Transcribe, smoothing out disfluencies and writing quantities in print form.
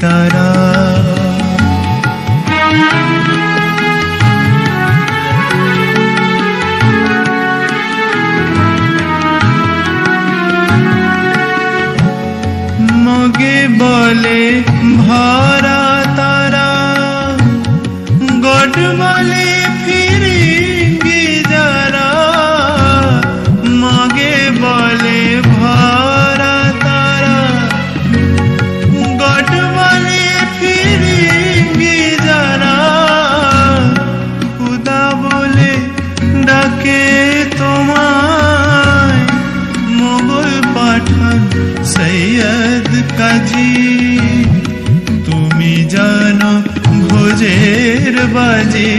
তারা মগে বলে ভরা তারা গড বলে ফিরিঙ্গি যারা মগে বলে ভরা তারা গড বলে ফিরিঙ্গি যারা খুদা বলে ডাকে তোমায় মোগল পাঠান সৈয়দ কাজী তুমি জানো ভোজের বাজি